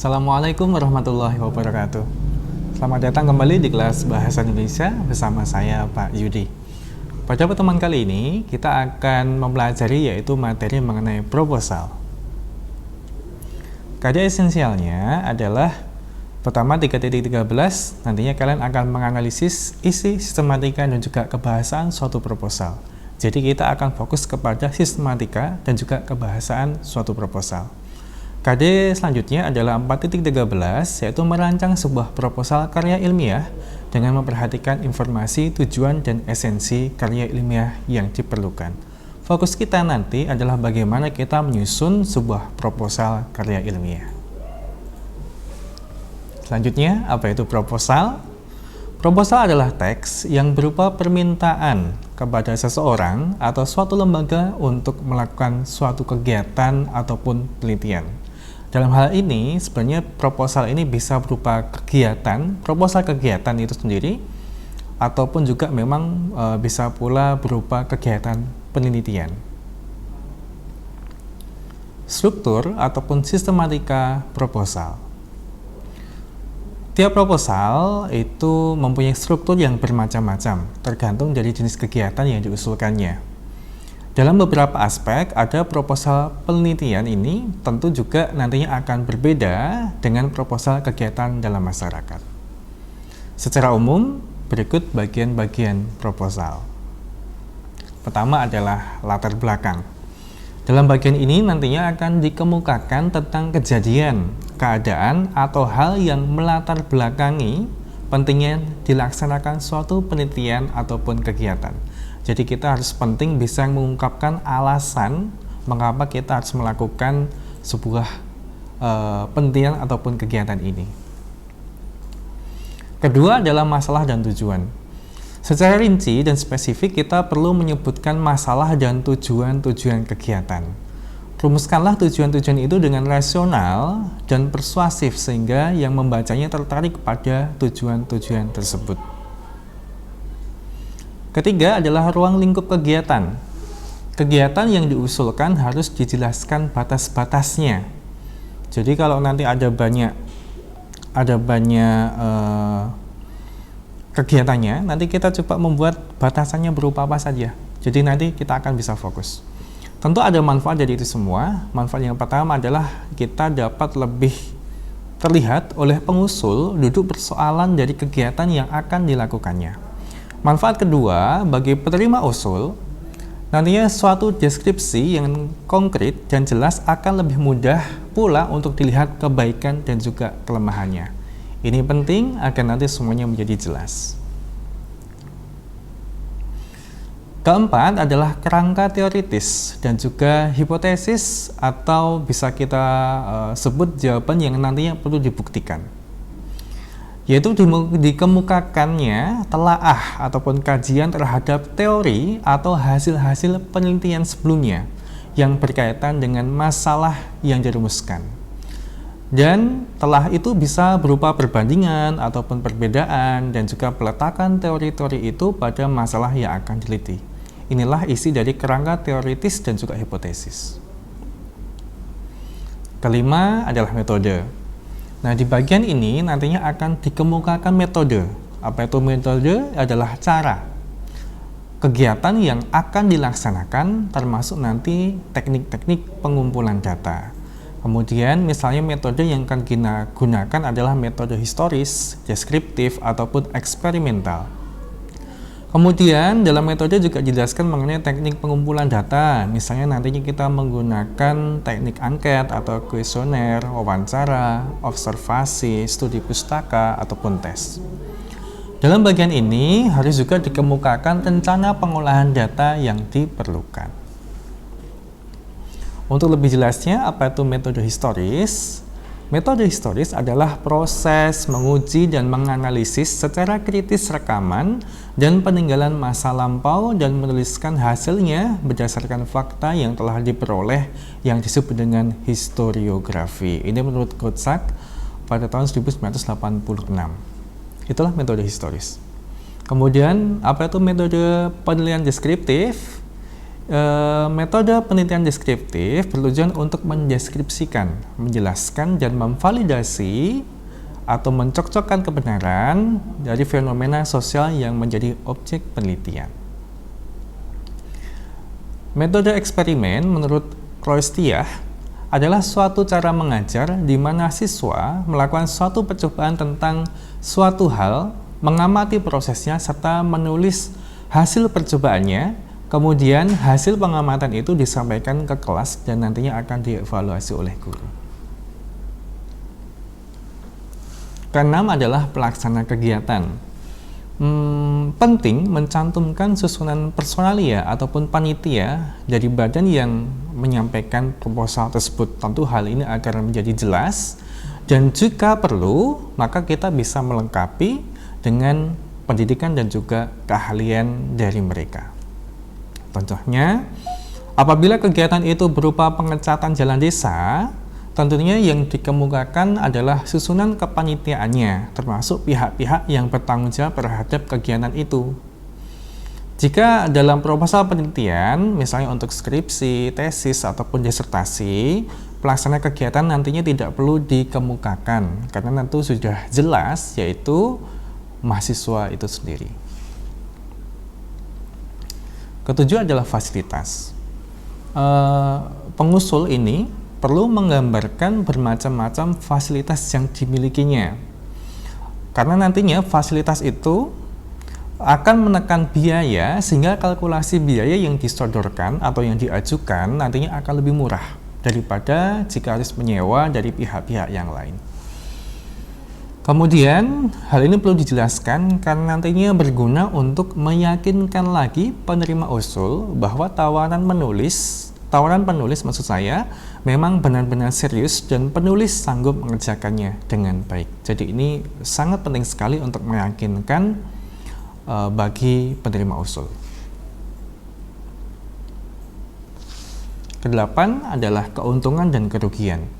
Assalamualaikum warahmatullahi wabarakatuh. Selamat datang kembali di kelas Bahasa Indonesia bersama saya Pak Yudi. Pada pertemuan kali ini kita akan mempelajari yaitu materi mengenai proposal. Kajian esensialnya adalah pertama 3.13, nantinya kalian akan menganalisis isi, sistematika, dan juga kebahasaan suatu proposal. Jadi kita akan fokus kepada sistematika dan juga kebahasaan suatu proposal. KD selanjutnya adalah 4.13, yaitu merancang sebuah proposal karya ilmiah dengan memperhatikan informasi, tujuan, dan esensi karya ilmiah yang diperlukan. Fokus kita nanti adalah bagaimana kita menyusun sebuah proposal karya ilmiah. Selanjutnya, apa itu proposal? Proposal adalah teks yang berupa permintaan kepada seseorang atau suatu lembaga untuk melakukan suatu kegiatan ataupun penelitian. Dalam hal ini, sebenarnya proposal ini bisa berupa kegiatan, proposal kegiatan itu sendiri, ataupun juga memang bisa pula berupa kegiatan penelitian. Struktur ataupun sistematika proposal. Tiap proposal itu mempunyai struktur yang bermacam-macam, tergantung dari jenis kegiatan yang diusulkannya. Dalam beberapa aspek, ada proposal penelitian ini tentu juga nantinya akan berbeda dengan proposal kegiatan dalam masyarakat. Secara umum, berikut bagian-bagian proposal. Pertama adalah latar belakang. Dalam bagian ini nantinya akan dikemukakan tentang kejadian, keadaan, atau hal yang melatar belakangi pentingnya dilaksanakan suatu penelitian ataupun kegiatan. Jadi kita harus penting bisa mengungkapkan alasan mengapa kita harus melakukan sebuah penelitian ataupun kegiatan ini. Kedua adalah masalah dan tujuan. Secara rinci dan spesifik kita perlu menyebutkan masalah dan tujuan-tujuan kegiatan. Rumuskanlah tujuan-tujuan itu dengan rasional dan persuasif sehingga yang membacanya tertarik pada tujuan-tujuan tersebut. Ketiga adalah ruang lingkup kegiatan. Kegiatan yang diusulkan harus dijelaskan batas-batasnya. Jadi kalau nanti ada banyak kegiatannya, nanti kita coba membuat batasannya berupa apa saja. Jadi nanti kita akan bisa fokus. Tentu ada manfaat dari itu semua. Manfaat yang pertama adalah kita dapat lebih terlihat oleh pengusul duduk persoalan dari kegiatan yang akan dilakukannya. Manfaat kedua, bagi penerima usul, nantinya suatu deskripsi yang konkret dan jelas akan lebih mudah pula untuk dilihat kebaikan dan juga kelemahannya. Ini penting agar nanti semuanya menjadi jelas. Keempat adalah kerangka teoritis dan juga hipotesis atau bisa kita sebut jawaban yang nantinya perlu dibuktikan. Yaitu dikemukakannya telaah ataupun kajian terhadap teori atau hasil-hasil penelitian sebelumnya yang berkaitan dengan masalah yang dirumuskan. Dan telah itu bisa berupa perbandingan ataupun perbedaan dan juga peletakan teori-teori itu pada masalah yang akan diteliti. Inilah isi dari kerangka teoritis dan juga hipotesis. Kelima adalah metode. Nah, di bagian ini nantinya akan dikemukakan metode. Apa itu metode? Adalah cara kegiatan yang akan dilaksanakan, termasuk nanti teknik-teknik pengumpulan data. Kemudian misalnya metode yang akan kita gunakan adalah metode historis, deskriptif, ataupun eksperimental. Kemudian dalam metode juga dijelaskan mengenai teknik pengumpulan data. Misalnya nantinya kita menggunakan teknik angket atau kuesioner, wawancara, observasi, studi pustaka, ataupun tes. Dalam bagian ini harus juga dikemukakan rencana pengolahan data yang diperlukan. Untuk lebih jelasnya, apa itu metode historis? Metode historis adalah proses menguji dan menganalisis secara kritis rekaman dan peninggalan masa lampau dan menuliskan hasilnya berdasarkan fakta yang telah diperoleh yang disebut dengan historiografi. Ini menurut Gottsack pada tahun 1986. Itulah metode historis. Kemudian, apa itu metode penilaian deskriptif? Metode penelitian deskriptif bertujuan untuk mendeskripsikan, menjelaskan, dan memvalidasi atau mencocokkan kebenaran dari fenomena sosial yang menjadi objek penelitian. Metode eksperimen menurut Kroestiah adalah suatu cara mengajar di mana siswa melakukan suatu percobaan tentang suatu hal, mengamati prosesnya, serta menulis hasil percobaannya. Kemudian hasil pengamatan itu disampaikan ke kelas dan nantinya akan dievaluasi oleh guru. Keenam adalah pelaksana kegiatan. Penting mencantumkan susunan personalia ataupun panitia dari badan yang menyampaikan proposal tersebut. Tentu hal ini agar menjadi jelas, dan jika perlu maka kita bisa melengkapi dengan pendidikan dan juga keahlian dari mereka. Contohnya, apabila kegiatan itu berupa pengecatan jalan desa, tentunya yang dikemukakan adalah susunan kepanitiaannya, termasuk pihak-pihak yang bertanggung jawab terhadap kegiatan itu. Jika dalam proposal penelitian, misalnya untuk skripsi, tesis, ataupun disertasi, pelaksana kegiatan nantinya tidak perlu dikemukakan, karena tentu sudah jelas, yaitu mahasiswa itu sendiri. Ketujuh adalah fasilitas. Pengusul ini perlu menggambarkan bermacam-macam fasilitas yang dimilikinya, karena nantinya fasilitas itu akan menekan biaya, sehingga kalkulasi biaya yang disodorkan atau yang diajukan nantinya akan lebih murah daripada jika harus menyewa dari pihak-pihak yang lain. Kemudian hal ini perlu dijelaskan karena nantinya berguna untuk meyakinkan lagi penerima usul bahwa tawaran penulis maksud saya memang benar-benar serius dan penulis sanggup mengerjakannya dengan baik. Jadi ini sangat penting sekali untuk meyakinkan bagi penerima usul. Kedelapan adalah keuntungan dan kerugian.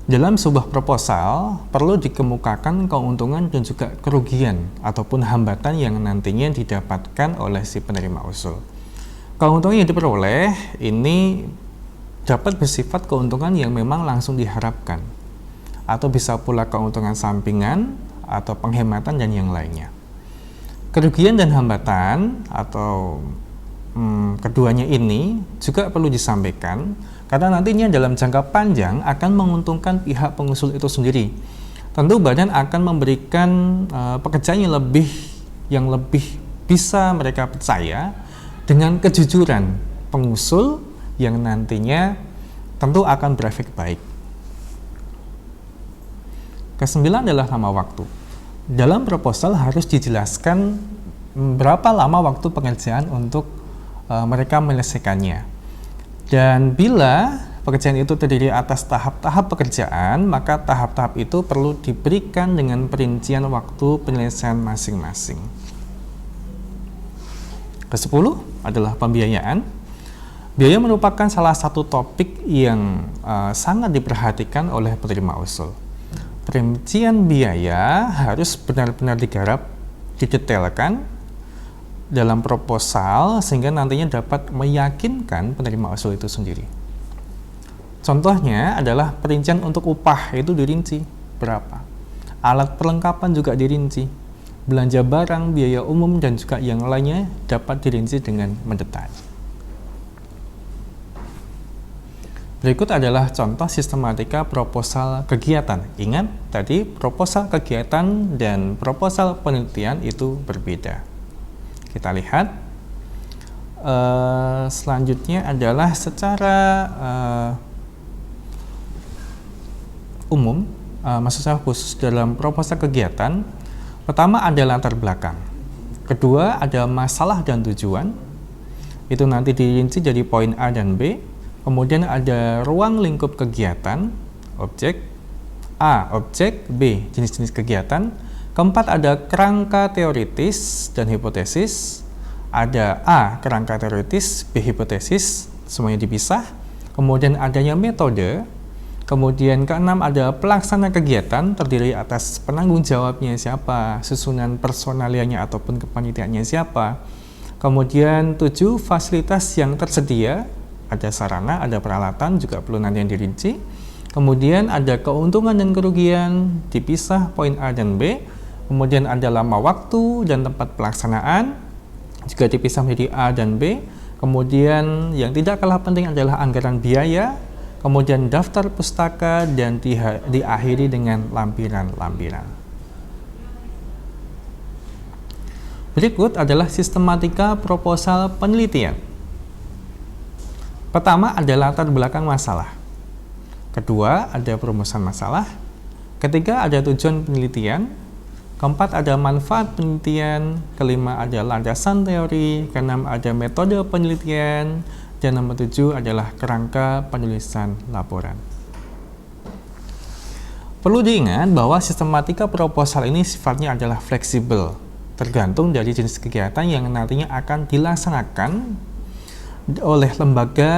Dalam sebuah proposal perlu dikemukakan keuntungan dan juga kerugian ataupun hambatan yang nantinya didapatkan oleh si penerima usul. Keuntungan yang diperoleh ini dapat bersifat keuntungan yang memang langsung diharapkan, atau bisa pula keuntungan sampingan atau penghematan dan yang lainnya. Kerugian dan hambatan atau keduanya ini juga perlu disampaikan karena nantinya dalam jangka panjang akan menguntungkan pihak pengusul itu sendiri. Tentu badan akan memberikan pekerjaan yang lebih bisa mereka percaya dengan kejujuran pengusul yang nantinya tentu akan berefek baik. Kesembilan adalah lama waktu. Dalam proposal harus dijelaskan berapa lama waktu pengerjaan untuk mereka menyelesaikannya. Dan bila pekerjaan itu terdiri atas tahap-tahap pekerjaan, maka tahap-tahap itu perlu diberikan dengan perincian waktu penyelesaian masing-masing. Ke-10 adalah pembiayaan. Biaya merupakan salah satu topik yang sangat diperhatikan oleh penerima usul. Perincian biaya harus benar-benar digarap, didetailkan dalam proposal sehingga nantinya dapat meyakinkan penerima usul itu sendiri. Contohnya adalah perincian untuk upah itu dirinci berapa. Alat perlengkapan juga dirinci. Belanja barang, biaya umum, dan juga yang lainnya dapat dirinci dengan mendetail. Berikut adalah contoh sistematika proposal kegiatan. Ingat, tadi proposal kegiatan dan proposal penelitian itu berbeda. Kita lihat. Selanjutnya adalah secara umum, maksud saya khusus dalam proposal kegiatan. Pertama ada latar belakang. Kedua ada masalah dan tujuan. Itu nanti dirinci jadi poin A dan B. Kemudian ada ruang lingkup kegiatan, objek A, objek B, jenis-jenis kegiatan. Keempat ada kerangka teoritis dan hipotesis. Ada A, kerangka teoritis, B, hipotesis, semuanya dipisah. Kemudian adanya metode. Kemudian keenam ada pelaksana kegiatan, terdiri atas penanggung jawabnya siapa, susunan personalianya ataupun kepanitiaannya siapa. Kemudian 7, fasilitas yang tersedia, ada sarana, ada peralatan, juga perlu nanti yang dirinci. Kemudian ada keuntungan dan kerugian, dipisah poin A dan B. Kemudian ada lama waktu dan tempat pelaksanaan, juga dipisah menjadi A dan B. Kemudian yang tidak kalah penting adalah anggaran biaya, kemudian daftar pustaka, dan diakhiri dengan lampiran-lampiran. Berikut adalah sistematika proposal penelitian. Pertama ada latar belakang masalah. Kedua ada perumusan masalah. Ketiga ada tujuan penelitian. Keempat ada manfaat penelitian. Kelima ada landasan teori. Keenam ada metode penelitian. Dan nomor 7 adalah kerangka penulisan laporan. Perlu diingat bahwa sistematika proposal ini sifatnya adalah fleksibel, tergantung dari jenis kegiatan yang nantinya akan dilaksanakan oleh lembaga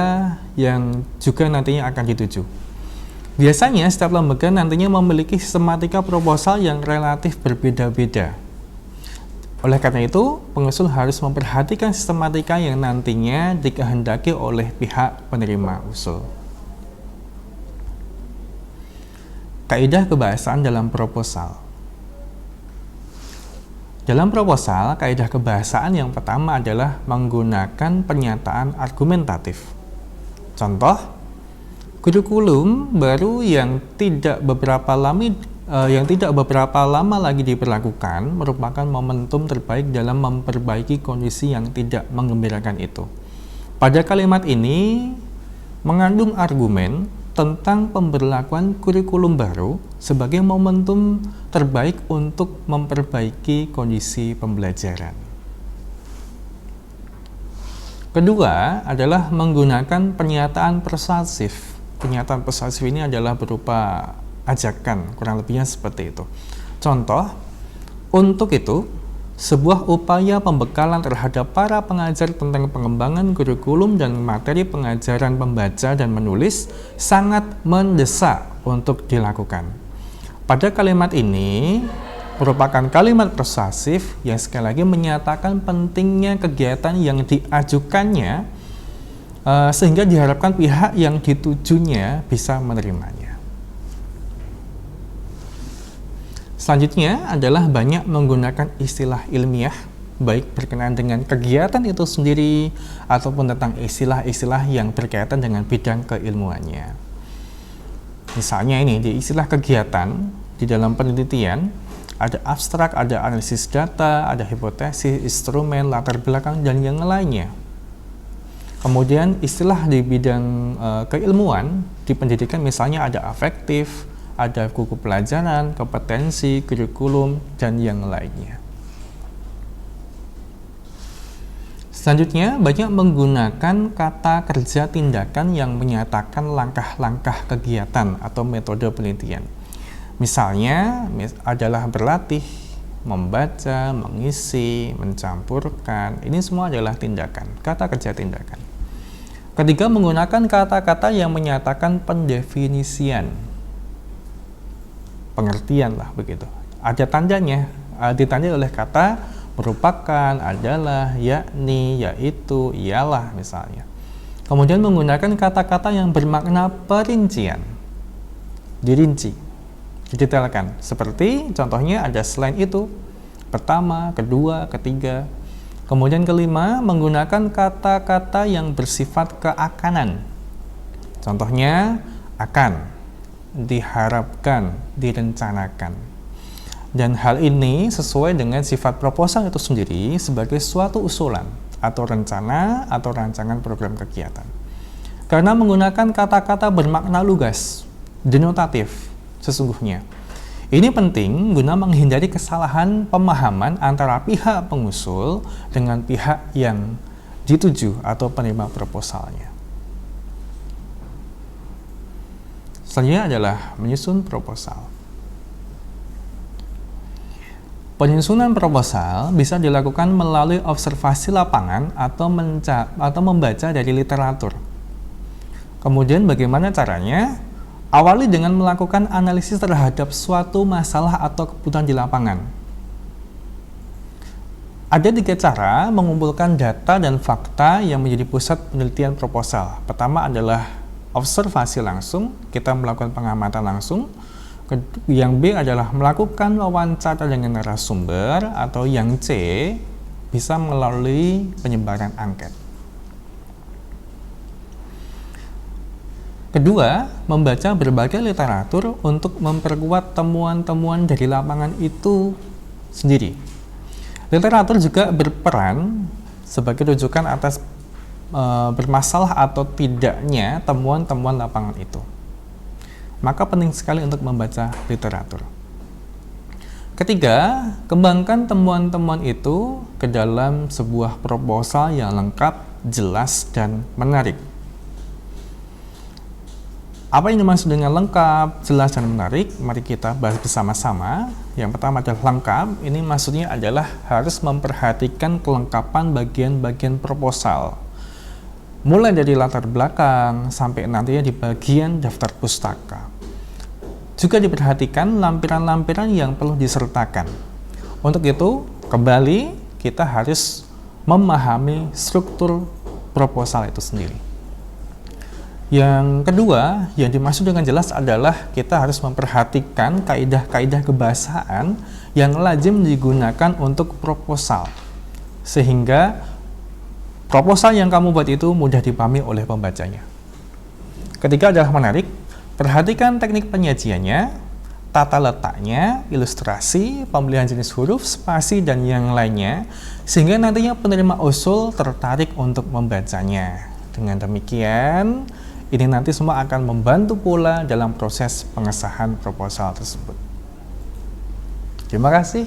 yang juga nantinya akan dituju. Biasanya setiap lembaga nantinya memiliki sistematika proposal yang relatif berbeda-beda. Oleh karena itu, pengusul harus memperhatikan sistematika yang nantinya dikehendaki oleh pihak penerima usul. Kaidah kebahasaan dalam proposal. Dalam proposal, kaidah kebahasaan yang pertama adalah menggunakan pernyataan argumentatif. Contoh, kurikulum baru yang tidak beberapa lama lagi diberlakukan merupakan momentum terbaik dalam memperbaiki kondisi yang tidak menggembirakan itu. Pada kalimat ini mengandung argumen tentang pemberlakuan kurikulum baru sebagai momentum terbaik untuk memperbaiki kondisi pembelajaran. Kedua adalah menggunakan pernyataan persuasif. Pernyataan persuasif ini adalah berupa ajakan, kurang lebihnya seperti itu. Contoh, untuk itu, sebuah upaya pembekalan terhadap para pengajar tentang pengembangan kurikulum dan materi pengajaran membaca dan menulis sangat mendesak untuk dilakukan. Pada kalimat ini merupakan kalimat persuasif yang sekali lagi menyatakan pentingnya kegiatan yang diajukannya sehingga diharapkan pihak yang ditujunya bisa menerimanya. Selanjutnya adalah banyak menggunakan istilah ilmiah, baik berkenaan dengan kegiatan itu sendiri ataupun tentang istilah-istilah yang berkaitan dengan bidang keilmuannya. Misalnya ini, di istilah kegiatan di dalam penelitian ada abstrak, ada analisis data, ada hipotesis, instrumen, latar belakang, dan yang lainnya. Kemudian istilah di bidang keilmuan di pendidikan misalnya ada afektif, ada buku pelajaran, kompetensi, kurikulum, dan yang lainnya. Selanjutnya, banyak menggunakan kata kerja tindakan yang menyatakan langkah-langkah kegiatan atau metode penelitian. Misalnya adalah berlatih, membaca, mengisi, mencampurkan. Ini semua adalah tindakan, kata kerja tindakan. Ketiga, menggunakan kata-kata yang menyatakan pendefinisian. Pengertian lah begitu. Ada tandanya, ditandai oleh kata merupakan, adalah, yakni, yaitu, ialah misalnya. Kemudian menggunakan kata-kata yang bermakna perincian, dirinci, didetailkan. Seperti contohnya ada selain itu, pertama, kedua, ketiga. Kemudian kelima, menggunakan kata-kata yang bersifat keakanan. Contohnya akan, diharapkan, direncanakan. Dan hal ini sesuai dengan sifat proposal itu sendiri sebagai suatu usulan atau rencana atau rancangan program kegiatan. Karena menggunakan kata-kata bermakna lugas, denotatif sesungguhnya. Ini penting guna menghindari kesalahan pemahaman antara pihak pengusul dengan pihak yang dituju atau penerima proposalnya. Selanjutnya adalah menyusun proposal. Penyusunan proposal bisa dilakukan melalui observasi lapangan atau membaca dari literatur. Kemudian bagaimana caranya? Awali dengan melakukan analisis terhadap suatu masalah atau kebutuhan di lapangan. Ada 3 cara mengumpulkan data dan fakta yang menjadi pusat penelitian proposal. Pertama adalah observasi langsung, kita melakukan pengamatan langsung. Yang B adalah melakukan wawancara dengan narasumber, atau yang C bisa melalui penyebaran angket. Kedua, membaca berbagai literatur untuk memperkuat temuan-temuan dari lapangan itu sendiri. Literatur juga berperan sebagai rujukan atas bermasalah atau tidaknya temuan-temuan lapangan itu. Maka penting sekali untuk membaca literatur. Ketiga, kembangkan temuan-temuan itu ke dalam sebuah proposal yang lengkap, jelas, dan menarik. Apa yang dimaksud dengan lengkap, jelas, dan menarik? Mari kita bahas bersama-sama. Yang pertama adalah lengkap. Ini maksudnya adalah harus memperhatikan kelengkapan bagian-bagian proposal. Mulai dari latar belakang sampai nantinya di bagian daftar pustaka. Juga diperhatikan lampiran-lampiran yang perlu disertakan. Untuk itu, kembali kita harus memahami struktur proposal itu sendiri. Yang kedua, yang dimaksud dengan jelas adalah kita harus memperhatikan kaidah-kaidah kebahasaan yang lazim digunakan untuk proposal, sehingga proposal yang kamu buat itu mudah dipahami oleh pembacanya. Ketiga adalah menarik. Perhatikan teknik penyajiannya, tata letaknya, ilustrasi, pemilihan jenis huruf, spasi, dan yang lainnya, sehingga nantinya penerima usul tertarik untuk membacanya. Dengan demikian, ini nanti semua akan membantu pula dalam proses pengesahan proposal tersebut. Terima kasih.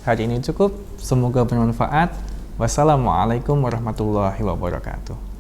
Hari ini cukup. Semoga bermanfaat. Wassalamualaikum warahmatullahi wabarakatuh.